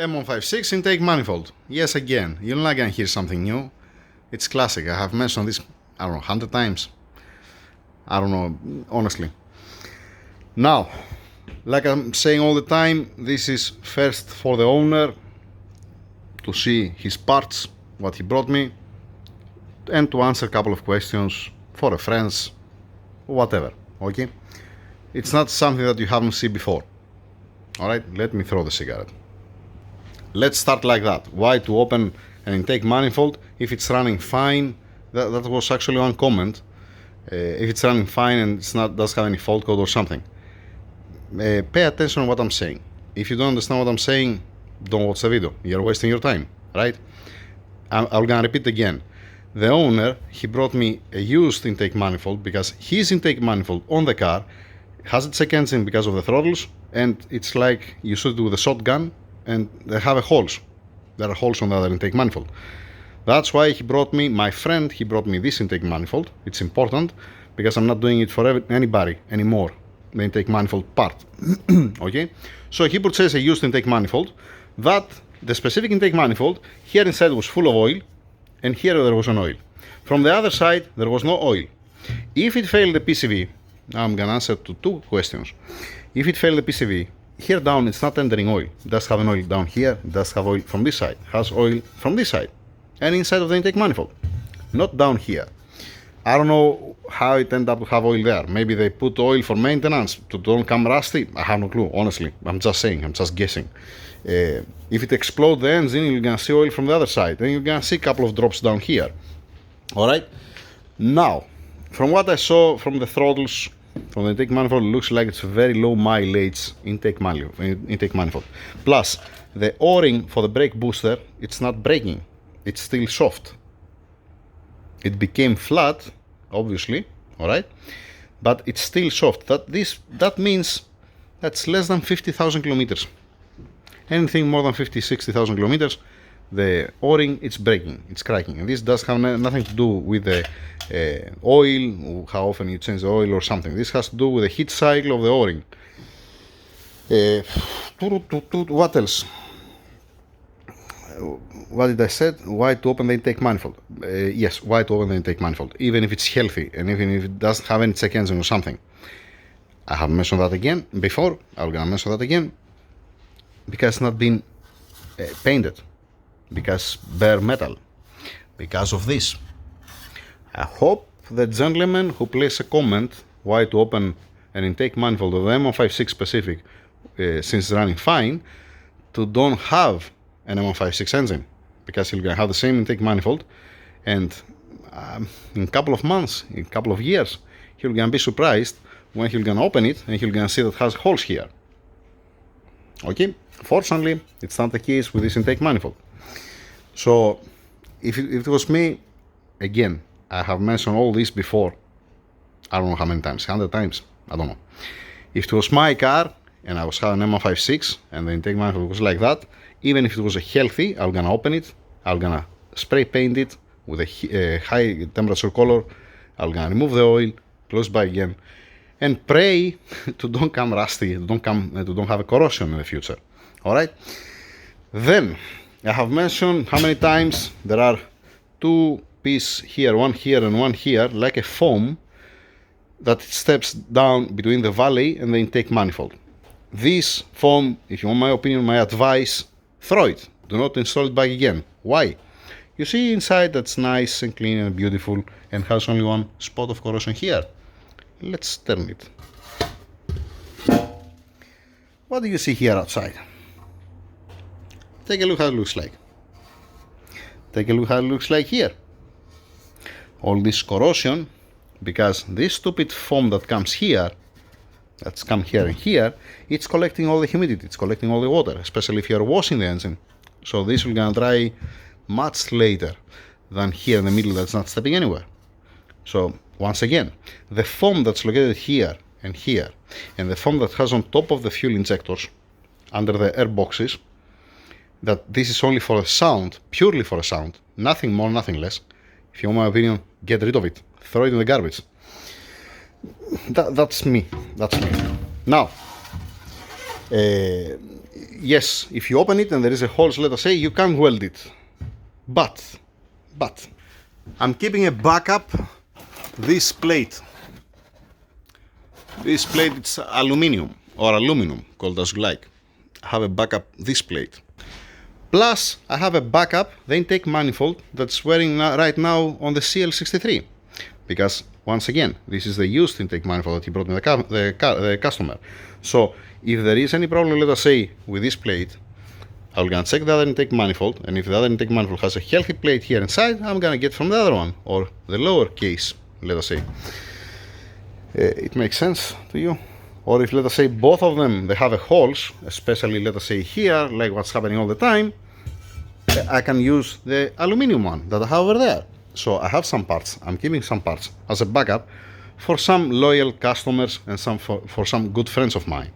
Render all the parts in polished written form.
M156 intake manifold. Yes, again, you're not gonna hear something new. It's classic. I have mentioned this, I don't know, 100 times. I don't know, honestly. Now, like I'm saying all the time, this is first for the owner to see his parts, what he brought me, and to answer a couple of questions for a friends, whatever, okay? It's not something that you haven't seen before. Alright, let me throw the cigarette. Let's start like that. Why to open an intake manifold if it's running fine? That was actually one comment. If it's running fine and it's not doesn't have any fault code or something. Pay attention to what I'm saying. If you don't understand what I'm saying, don't watch the video. You're wasting your time, right? I'm gonna repeat again. The owner, he brought me a used intake manifold because his intake manifold on the car has a check engine because of the throttles, and it's like you shoot it with a shotgun and they have holes. There are holes on the other intake manifold. That's why he brought me, my friend, he brought me this intake manifold. It's important because I'm not doing it for anybody anymore, the intake manifold part. Okay? So he purchased a used intake manifold. That, the specific intake manifold, here inside was full of oil, and here there was an oil. From the other side, there was no oil. If it failed the PCV, now I'm gonna answer to two questions. If it failed the PCV, here down it's not entering oil. It does have an oil down here, it does have oil from this side, has oil from this side, and inside of the intake manifold, not down here. I don't know how it ended up to have oil there. Maybe they put oil for maintenance to don't come rusty. I have no clue, honestly. I'm just saying, I'm just guessing. If it explodes the engine, you're gonna see oil from the other side, and you're gonna see a couple of drops down here. Alright? Now, from what I saw from the throttles, from the intake manifold, it looks like it's a very low mileage intake manifold. Plus, the O-ring for the brake booster, it's not breaking. It's still soft. It became flat, obviously, alright? But it's still soft. That means that's less than 50,000 kilometers. Anything more than 60,000 kilometers, the O-ring, it's breaking, it's cracking. And this does have nothing to do with the oil, how often you change the oil or something. This has to do with the heat cycle of the O-ring. What else? What did I say? Why to open the intake manifold? Yes, why to open the intake manifold, even if it's healthy and even if it doesn't have any check engine or something. I have mentioned that again before. I'm gonna mention that again because it's not been painted, because bare metal, because of this. I hope the gentleman who placed a comment why to open an intake manifold of the M156 specific since it's running fine, to don't have an M156 engine, because you're gonna have the same intake manifold, and in a couple of months, in a couple of years, you're gonna be surprised when you're gonna open it and you're gonna see that it has holes here. Okay, fortunately, it's not the case with this intake manifold. So, if it was me, again, I have mentioned all this before. I don't know how many times, 100 times, I don't know. If it was my car and I was having an M156 and the intake manifold was like that, even if it was a healthy, I'm gonna open it, I'm gonna spray paint it with a high temperature color, I'm gonna remove the oil, close by again, and pray to don't come rusty, to don't have a corrosion in the future. Alright? Then, I have mentioned how many times there are two pieces here, one here and one here, like a foam that steps down between the valley and the intake manifold. This foam, if you want my opinion, my advice, throw it. Do not install it back again. Why? You see inside that's nice and clean and beautiful and has only one spot of corrosion here. Let's turn it. What do you see here outside? Take a look how it looks like. Take a look how it looks like here. All this corrosion, because this stupid foam that comes here, that's come here and here, it's collecting all the humidity, it's collecting all the water, especially if you're washing the engine. So this will gonna dry much later than here in the middle that's not stepping anywhere. So once again, the foam that's located here and here, and the foam that has on top of the fuel injectors, under the air boxes, that this is only for the sound, purely for the sound, nothing more, nothing less. If you want my opinion, get rid of it, throw it in the garbage. That's me. Now, Yes, if you open it and there is a hole, let us say, you can weld it. But, I'm keeping a backup, this plate. This plate, it's aluminum, or aluminum, called as you like. I have a backup, this plate. Plus, I have a backup, the intake manifold, that's wearing right now on the CL63. Because, once again, this is the used intake manifold that he brought me the customer. So, if there is any problem, let us say, with this plate, I'm gonna check the other intake manifold, and if the other intake manifold has a healthy plate here inside, I'm gonna get from the other one, or the lower case, let us say. It makes sense to you? Or if, let us say, both of them, they have a holes, especially, let us say, here, like what's happening all the time, I can use the aluminum one that I have over there. So I have some parts, I'm keeping some parts as a backup for some loyal customers and for some good friends of mine.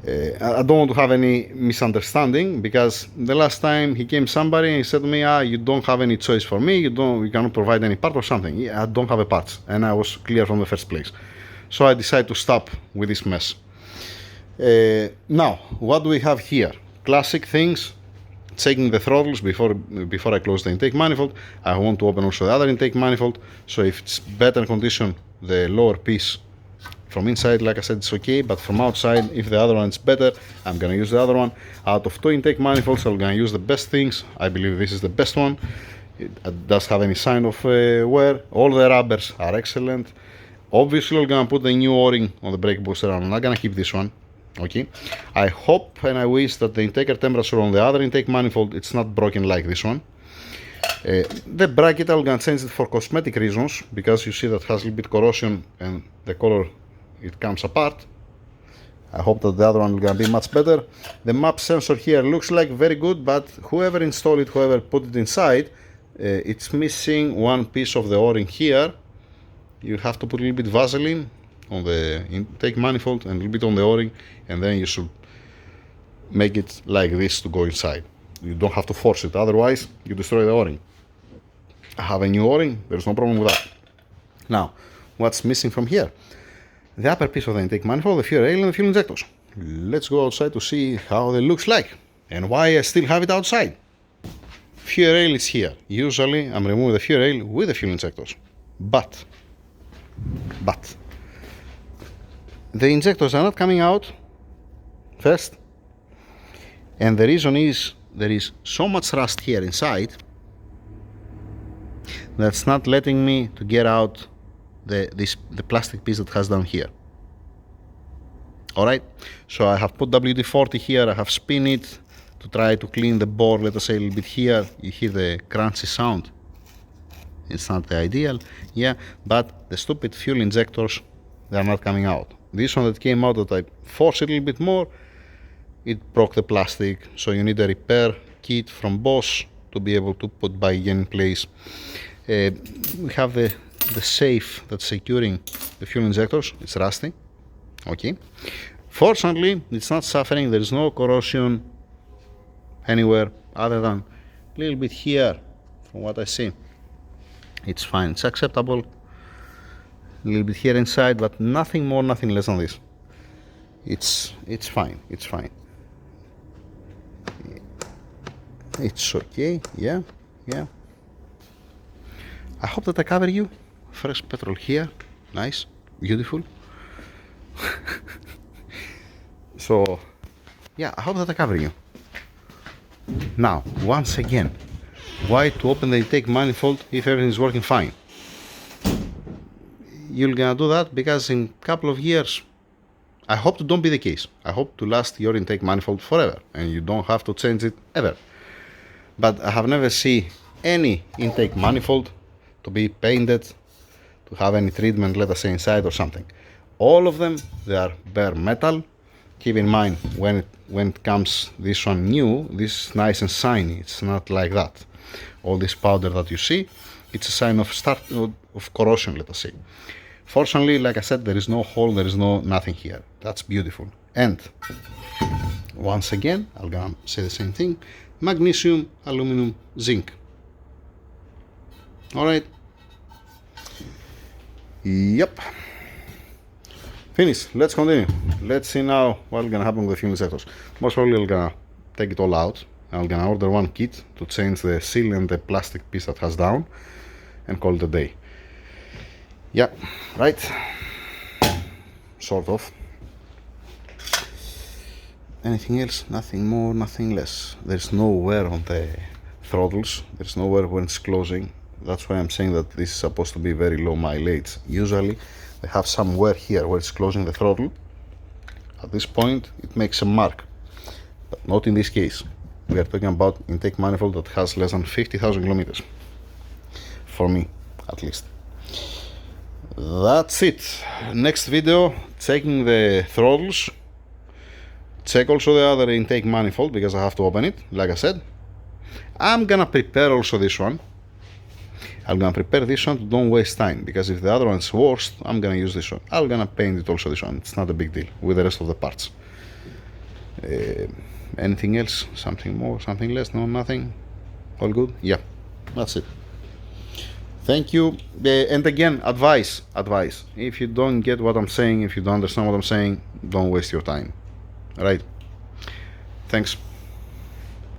I don't want to have any misunderstanding, because the last time he came somebody and he said to me, you don't have any choice for me, you cannot provide any part or something. Yeah, I don't have a part, and I was clear from the first place. So I decided to stop with this mess. Now, what do we have here? Classic things. Checking the throttles before I close the intake manifold. I want to open also the other intake manifold, so if it's better condition, the lower piece from inside, like I said, it's okay, but from outside, if the other one is better, I'm gonna use the other one. Out of two intake manifolds, I'm gonna use the best things. I believe this is the best one. It doesn't have any sign of wear. All the rubbers are excellent. Obviously, I'm gonna put the new O-ring on the brake booster. I'm not gonna keep this one. Okay. I hope and I wish that the intake temperature on the other intake manifold, it's not broken like this one. The bracket, I'm gonna change it for cosmetic reasons, because you see that has a little bit corrosion and the color, it comes apart. I hope that the other one will gonna be much better. The map sensor here looks like very good, but whoever installed it, whoever put it inside, it's missing one piece of the O-ring here. You have to put a little bit Vaseline on the intake manifold and a little bit on the O-ring, and then you should make it like this to go inside. You don't have to force it, otherwise you destroy the O-ring. I have a new O-ring, there's no problem with that. Now, what's missing from here? The upper piece of the intake manifold, the fuel rail and the fuel injectors. Let's go outside to see how they looks like and why I still have it outside. Fuel rail is here. Usually I'm removing the fuel rail with the fuel injectors. But the injectors are not coming out first, and the reason is there is so much rust here inside that's not letting me to get out the plastic piece that has down here. Alright, so I have put WD-40 here, I have spin it to try to clean the bore, let us say a little bit here. You hear the crunchy sound. It's not the ideal, yeah, but the stupid fuel injectors, they are not coming out. This one that came out, that I forced it a little bit more, it broke the plastic, so you need a repair kit from Bosch to be able to put back again in place. We have the safe that's securing the fuel injectors, it's rusty. Okay, fortunately it's not suffering, there is no corrosion anywhere other than a little bit here. From what I see, it's fine, it's acceptable. A little bit here inside, but nothing more, nothing less than this. It's fine, it's fine. It's okay, yeah. I hope that I cover you. Fresh petrol here, nice, beautiful. So, yeah, I hope that I cover you. Now, once again, why to open the intake manifold if everything is working fine? You're gonna do that because in a couple of years, I hope to don't be the case. I hope to last your intake manifold forever and you don't have to change it ever. But I have never seen any intake manifold to be painted, to have any treatment, let us say, inside or something. All of them, they are bare metal. Keep in mind, when it comes this one new, this is nice and shiny. It's not like that. All this powder that you see, it's a sign of of corrosion, let us say. Fortunately, like I said, there is no hole, there is no nothing here. That's beautiful. And once again, I'm gonna say the same thing: magnesium, aluminum, zinc. All right. Yep. Finish. Let's continue. Let's see now what's gonna happen with the fuel injectors. Most probably I'm gonna take it all out. I'm gonna order one kit to change the seal and the plastic piece that has down and call it a day. Yeah, right. Sort of. Anything else? Nothing more, nothing less. There's no wear on the throttles. There's no wear when it's closing. That's why I'm saying that this is supposed to be very low mileage. Usually they have some wear here where it's closing the throttle. At this point it makes a mark, but not in this case. We are talking about intake manifold that has less than 50,000 kilometers. For me, at least. That's it. Next video, checking the throttles. Check also the other intake manifold because I have to open it, like I said. I'm gonna prepare also this one. I'm gonna prepare this one to don't waste time, because if the other one's worst, I'm gonna use this one. I'm gonna paint it also this one. It's not a big deal with the rest of the parts. Anything else? Something more? Something less? No, nothing? All good? Yeah, that's it. Thank you. And again, advice. If you don't get what I'm saying, if you don't understand what I'm saying, don't waste your time. Right? Thanks.